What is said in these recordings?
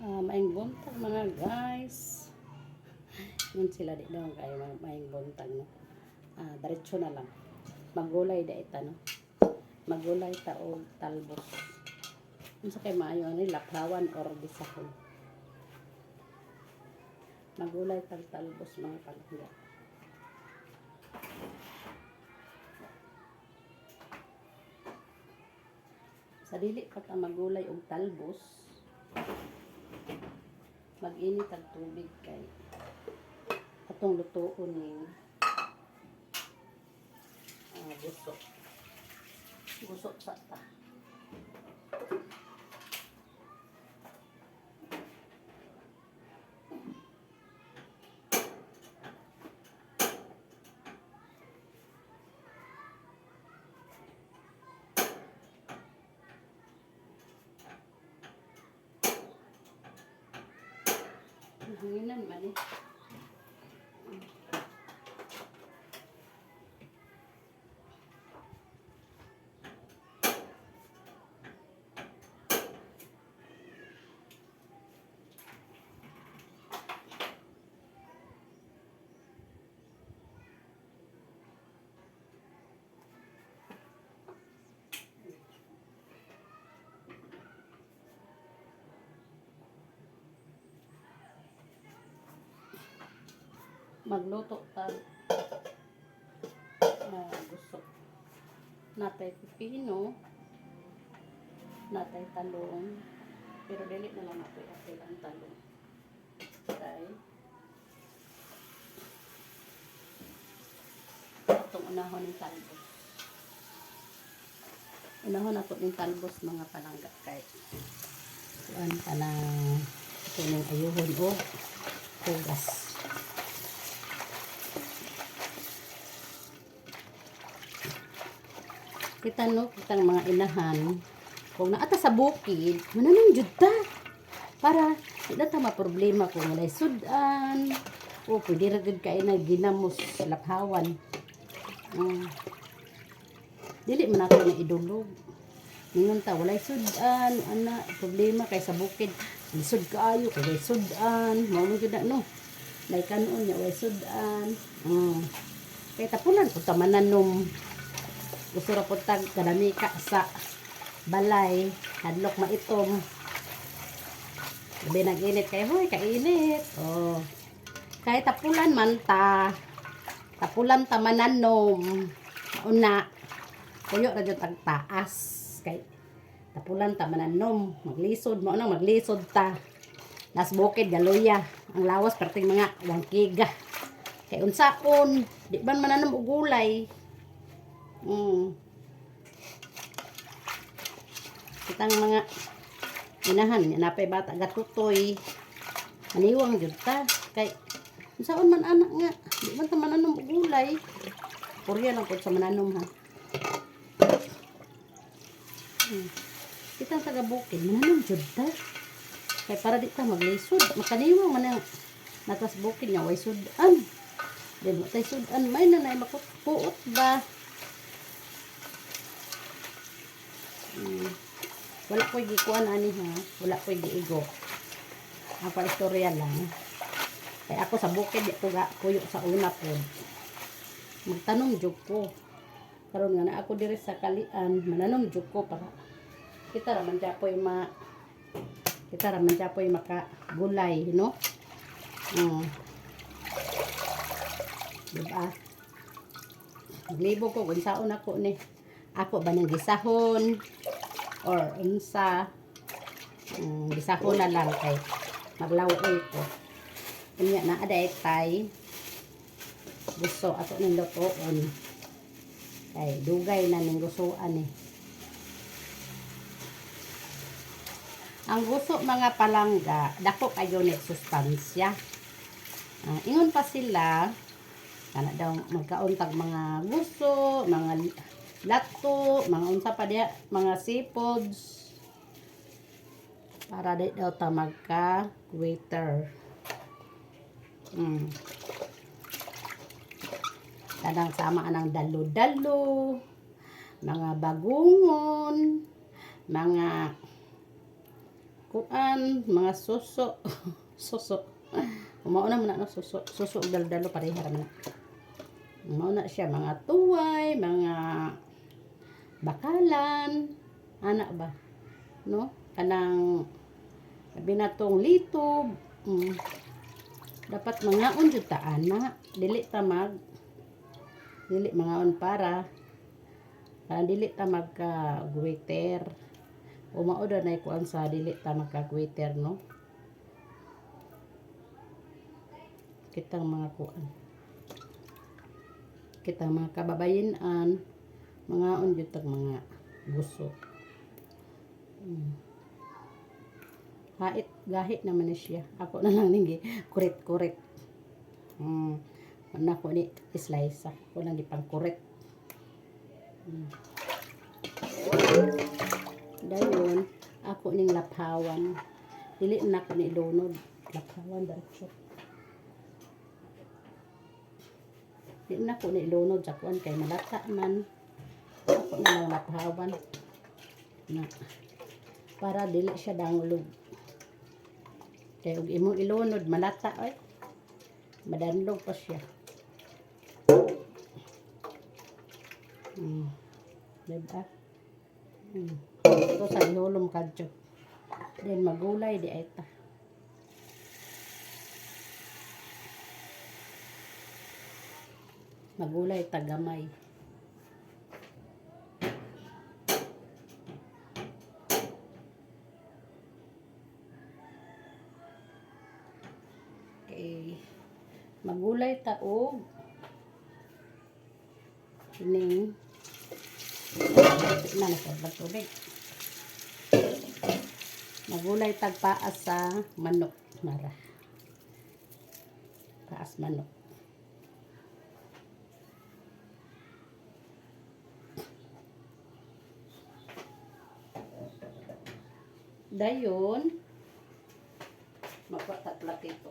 Maing buntag mga guys. Yun sila di daw kayo maing buntag no. Diretso na lang. Magulay da ita no. Magulay ta og talbos. Unsa kay maayo ani laplawan or bisahon. Magulay tag talbos mga palangga. Sa dili pa ta magulay og talbos, mag-init ang tubig kay atong lutoon ning gusok. Gusok sa ta. Hanginan man eh. Magluto ta gusto natay pipino, natay talong, pero dili na lang nato i-apply ang talong kay atong unahon ng talbos. Unahon nato ng talbos mga palangga kay kuan pa na ito ng ayuhon o hugas. Kita no, kitang mga inahan, kung naata sa bukid, mananong jud ta. Para, hindi ta ma-problema kung walay sudan, o pwede ragad kayo na ginamos laphawan. Dili man ako na idulog. Ningon ta, walay sudan, ana, problema kay sa bukid. Lisod kaayo, kay walay sudan, mauno jud na no. Lay kanon niya, walay sudan. Kaya tapunan, kung tamananom. Gusto ra po tag kadamika sa balay, hadlok maitom. Labi nag-init kay hoy, kainit. Oh. Kay tapulan man ta. Tapulan ta mananom. Una, kuyo ra jud tag taas. Kay tapulan ta mananom, maglisod mo nang maglisod ta. Nas bukid galuya. Ang lawas perting mga wangkiga. Kay unsaon, di ban mananom og gulay. Kitang mga inahan napay bata gatutoy maniwang jud ta kay unsaon man anak nga di man ta mananom og gulay Korea lang pud sa mananom ha. Kitang taga bukid mananom jud ta kay para di ta maglisod makaniwang man ang natas bukid nga way sudan di mo tay sudan may nanay makuot ba. Wala ko'y gikuan ani ha. Wala ko'y giigo. Ang pa-istorya lang. Kaya ako sa bukid, ako kuyo sa una po. Magtanong jud ko. Karon nga na ako diri sa kalian, mananong jud ko para kita raman japoy maka gulay, no? Diba? Naglibo ko kung saan ako ni. Ako ba nang gisahon or unsa gisahon na lang kay maglawoy ko unya na aday tay gusto ato ning lutoon kay dugay na ning gusoan ang gusto mga palangga dako kayo ni sustansya ingon pa sila kana daw magkauntag mga gusto mga lato, mga unsa pa diya, mga seafoods para di daw ta magka-waiter. Kadang sama anang dalo-dalo, mga bagungon, mga kuan, mga suso. Suso. Umauna mo na no, suso. Suso ug dalo-dalo pareha ra man. Umauna siya mga tuway, mga bakalan, ana ba? No? Kanang binatong litob. Dapat mangaon jud ta ana, dili mangaon para dili ta magka guwiter. Umao na kuan sa dili ta magka guwiter, no? Kitang mga kuan. Kitang mga kababayenan, mangaon jud tag mga gusto. Gahit naman na siya. Ako na lang ning kuret-kuret. Ana ko ni slice. Ako lang gipang kuret. Dayon, ako ning laphawan. Dili na ko ni lunod. Laphawan diretso. Dili na ko ni lunod sa kuan kay malata man. Ako na lang laphawan. Na para dili siya dangulog. Kaya ug imong ilunod malata oy. Madanlog pa siya. Diba? Ito sa ihulom kadyo. Then magulay di ay ta. Magulay tagamay. Okay. Magulay ta og kining na tubig. Magulay tag paas sa manok mara. Paas manok. Dayon magpatatlat ito.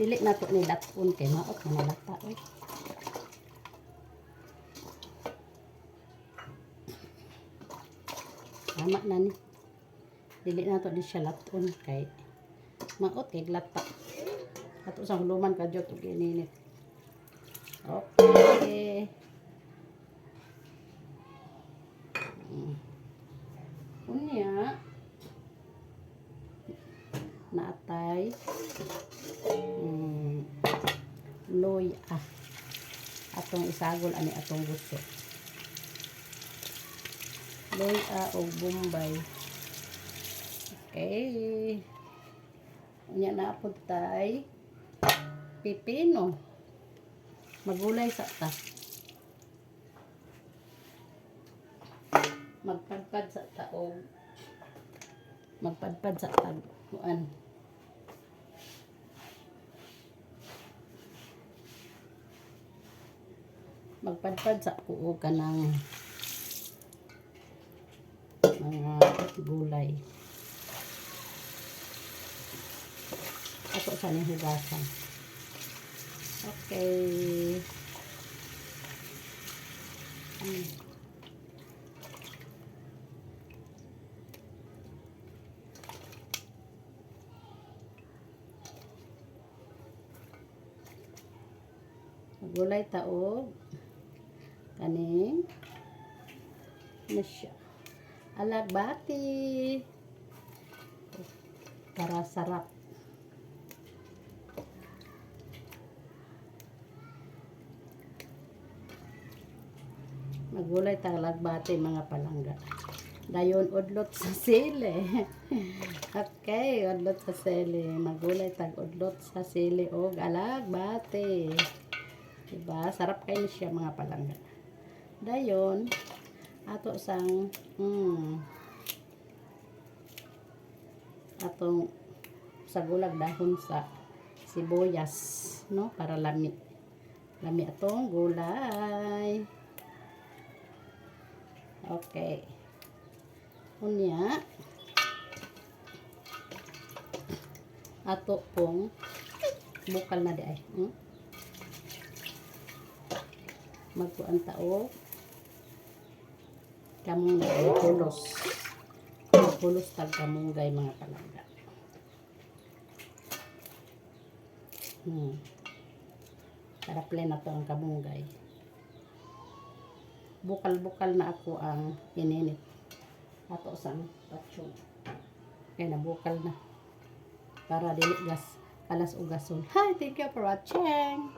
Dili na to ni latpon kay maot na lata oy. Tama na ni. Dili na to ni siya laton kay maot kay lata. Ato sa huluman kadyo to gininit. Okay. Unya naatay loy atong isagol ani atong gusto. Loy o bombay. Okay. Unya na pud tay pipino. Magulay sa ta. Magpadpad sa taog. Magpadpad sa taguan. Magpadpad sa kuo kanang mga gulay. Ako sa ning hugasan. Okay. Gulay taog kaning na siya alagbati para sarap. Magulay ta alagbati mga palangga. Dayon udlot sa sili. Okay, udlot sa sili. Magulay tag udlot sa sili og alagbati. Diba? Sarap kayo siya mga palangga. Dayon, ato sang atong sagulag dahon sa sibuyas. no, para lami. Lami atong gulay. Okay. Unya, ato pong bukal na di ay. Magkuan tao. Kamunggay, pulos. Pulos tag kamunggay mga palangga. Para plain na to ang kamunggay. Bukal-bukal na ako ang ininit. Ato sang patsyon. Kaya nabukal na. Para dili gas kalas ugason. Hi, thank you for watching.